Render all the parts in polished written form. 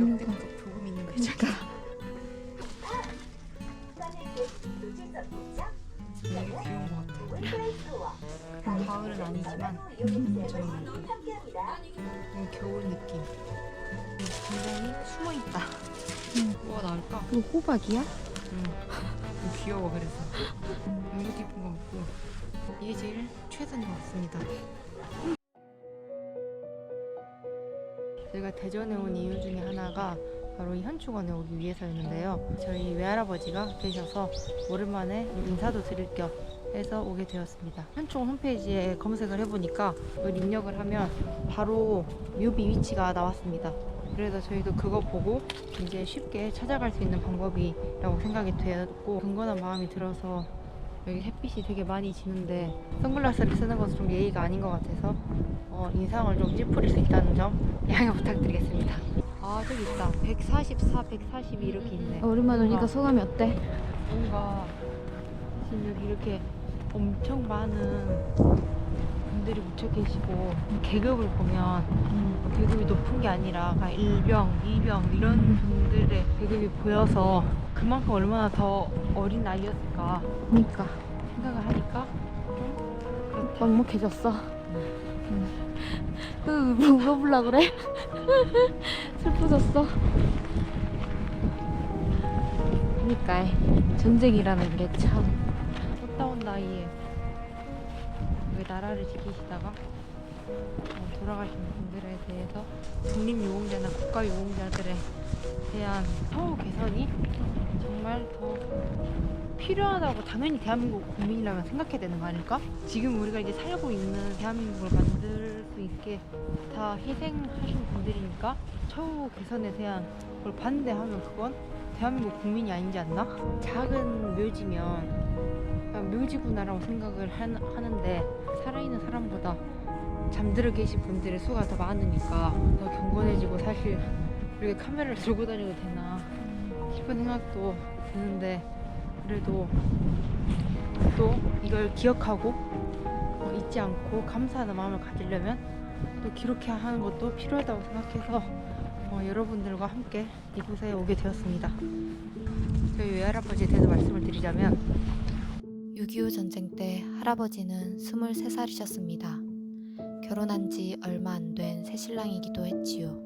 근데 조금 있는 거 있잖아. 되게 귀여운 것 같아. 가을은 아니지만 저희 겨울 느낌. 굉장히 숨어 있다. 뭐가 나올까? 이거 호박이야? 귀여워. 그래서 이거 예쁜 거 같고 이게 제일 최선인 것 같습니다. 저희가 대전에 온 이유 중에 하나가 바로 이 현충원에 오기 위해서였는데요. 저희 외할아버지가 계셔서 오랜만에 인사도 드릴 겸 해서 오게 되었습니다. 현충원 홈페이지에 검색을 해보니까 이걸 입력을 하면 바로 묘비 위치가 나왔습니다. 그래서 저희도 그거 보고 이제 쉽게 찾아갈 수 있는 방법이라고 생각이 되었고 경건한 마음이 들어서 여기 햇빛이 되게 많이 지는데 선글라스를 쓰는 것은 좀 예의가 아닌 것 같아서 인상을 좀 찌푸릴 수 있다는 점 양해 부탁드리겠습니다. 아 저기 있다. 144, 142 이렇게 있네. 오랜만에 오니까 소감이 어때? 뭔가 지금 여기 이렇게 엄청 많은 분들이 묻혀 계시고 계급을 보면 계급이 높은 게 아니라 그냥 1병, 2병 이런 분들의 계급이 보여서 그만큼 얼마나 더 어린 나이였을까 그니까 생각을 하니까 좀 그렇다. 먹먹해졌어. 뭐 울어보려 그래? 슬퍼졌어. 그니까 전쟁이라는 게 참. 꽃다운 나이에 왜 나라를 지키시다가 돌아가신 분들에 대해서 국립유공자나 국가유공자들에 대한 처우 개선이 정말 더 필요하다고 당연히 대한민국 국민이라면 생각해야 되는 거 아닐까? 지금 우리가 이제 살고 있는 대한민국을 만들 수 있게 다 희생하신 분들이니까 처우 개선에 대한 걸 반대하면 그건 대한민국 국민이 아니지 않나? 작은 묘지면 그냥 묘지구나라고 생각을 하는데 살아있는 사람보다 잠들어 계신 분들의 수가 더 많으니까 더 경건해지고 사실 이렇게 카메라를 들고 다녀도 되나 싶은 생각도 드는데 그래도 또 이걸 기억하고 잊지 않고 감사하는 마음을 가지려면 또 기록해야 하는 것도 필요하다고 생각해서 여러분들과 함께 이곳에 오게 되었습니다. 저희 외할아버지에 대해서 말씀을 드리자면 6.25 전쟁 때 할아버지는 23살이셨습니다. 결혼한 지 얼마 안 된 새신랑이기도 했지요.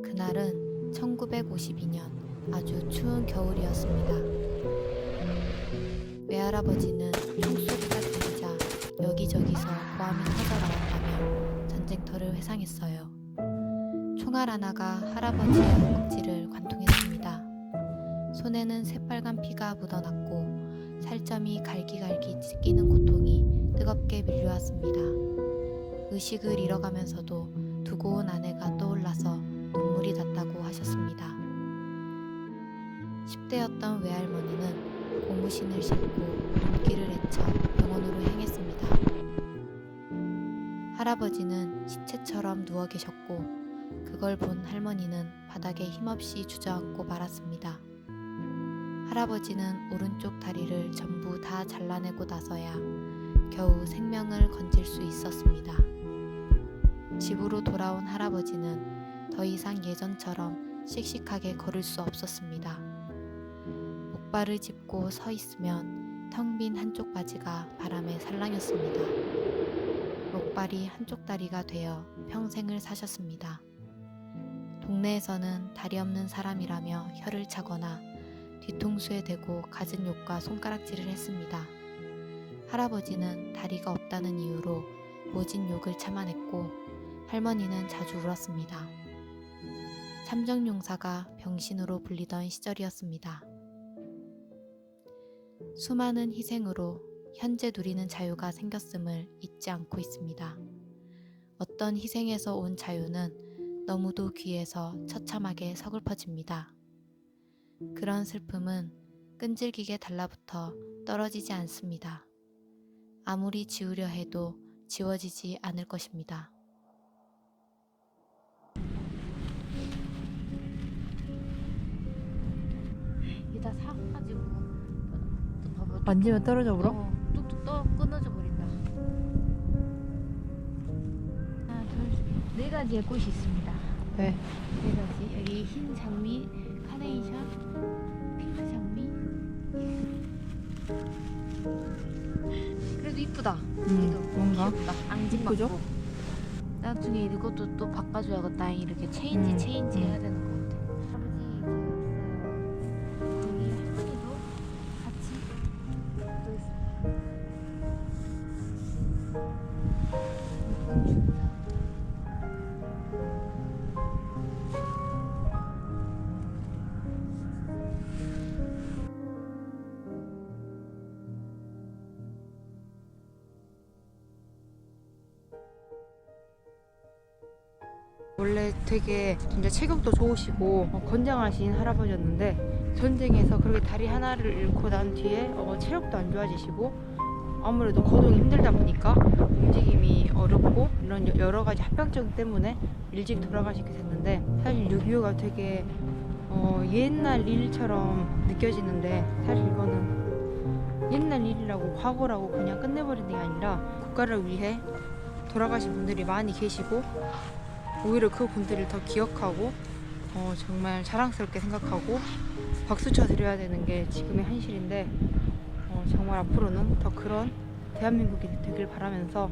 그날은 1952년 아주 추운 겨울이었습니다. 외할아버지는 총소리가 들리자 여기저기서 고함이 터져 나왔다며 전쟁터를 회상했어요. 총알 하나가 할아버지의 허벅지를 관통했습니다. 손에는 새빨간 피가 묻어났고 살점이 갈기갈기 찢기는 고통이 뜨겁게 밀려왔습니다. 의식을 잃어가면서도 두고 온 아내가 떠올라서 눈물이 났다고 하셨습니다. 10대였던 외할머니는 고무신을 신고 눈길을 헤쳐 병원으로 향했습니다. 할아버지는 시체처럼 누워 계셨고 그걸 본 할머니는 바닥에 힘없이 주저앉고 말았습니다. 할아버지는 오른쪽 다리를 전부 다 잘라내고 나서야 겨우 생명을 건질 수 있었습니다. 집으로 돌아온 할아버지는 더 이상 예전처럼 씩씩하게 걸을 수 없었습니다. 목발을 짚고 서 있으면 텅 빈 한쪽 바지가 바람에 살랑였습니다. 목발이 한쪽 다리가 되어 평생을 사셨습니다. 동네에서는 다리 없는 사람이라며 혀를 차거나 뒤통수에 대고 갖은 욕과 손가락질을 했습니다. 할아버지는 다리가 없다는 이유로 모진 욕을 참아냈고 할머니는 자주 울었습니다. 삼정용사가 병신으로 불리던 시절이었습니다. 수많은 희생으로 현재 누리는 자유가 생겼음을 잊지 않고 있습니다. 어떤 희생에서 온 자유는 너무도 귀해서 처참하게 서글퍼집니다. 그런 슬픔은 끈질기게 달라붙어 떨어지지 않습니다. 아무리 지우려 해도 지워지지 않을 것입니다. 이게 다 사가지고 만지면 떨어져 불어? 뚝뚝 끊어져 버린다. 하나, 둘, 네 가지의 꽃이 있습니다. 네. 네 가지. 여기 흰색, 해야겠다. 앙증 그죠? 맞고. 나중에 이것도 또 바꿔줘야겠다. 이렇게 체인지 체인지 해야 되는 거 같아. 할아버지 있어요. 여기 할머니도 같이 또 있어. 이건 중사. 원래 되게 진짜 체격도 좋으시고 건장하신 할아버지였는데 전쟁에서 그렇게 다리 하나를 잃고 난 뒤에 체력도 안 좋아지시고 아무래도 거동이 힘들다 보니까 움직임이 어렵고 이런 여러 가지 합병증 때문에 일찍 돌아가시게 됐는데 사실 6.25가 되게 옛날 일처럼 느껴지는데 사실 이거는 옛날 일이라고 과거라고 그냥 끝내버리는 게 아니라 국가를 위해 돌아가신 분들이 많이 계시고 오히려 그 분들을 더 기억하고 정말 자랑스럽게 생각하고 박수 쳐드려야 되는 게 지금의 현실인데 정말 앞으로는 더 그런 대한민국이 되길 바라면서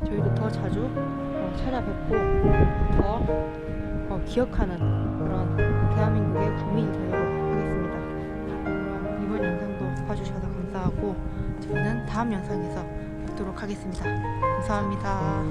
저희도 더 자주 찾아뵙고 더 기억하는 그런 대한민국의 국민이 되도록 하겠습니다. 그럼 이번 영상도 봐주셔서 감사하고 저희는 다음 영상에서 뵙도록 하겠습니다. 감사합니다.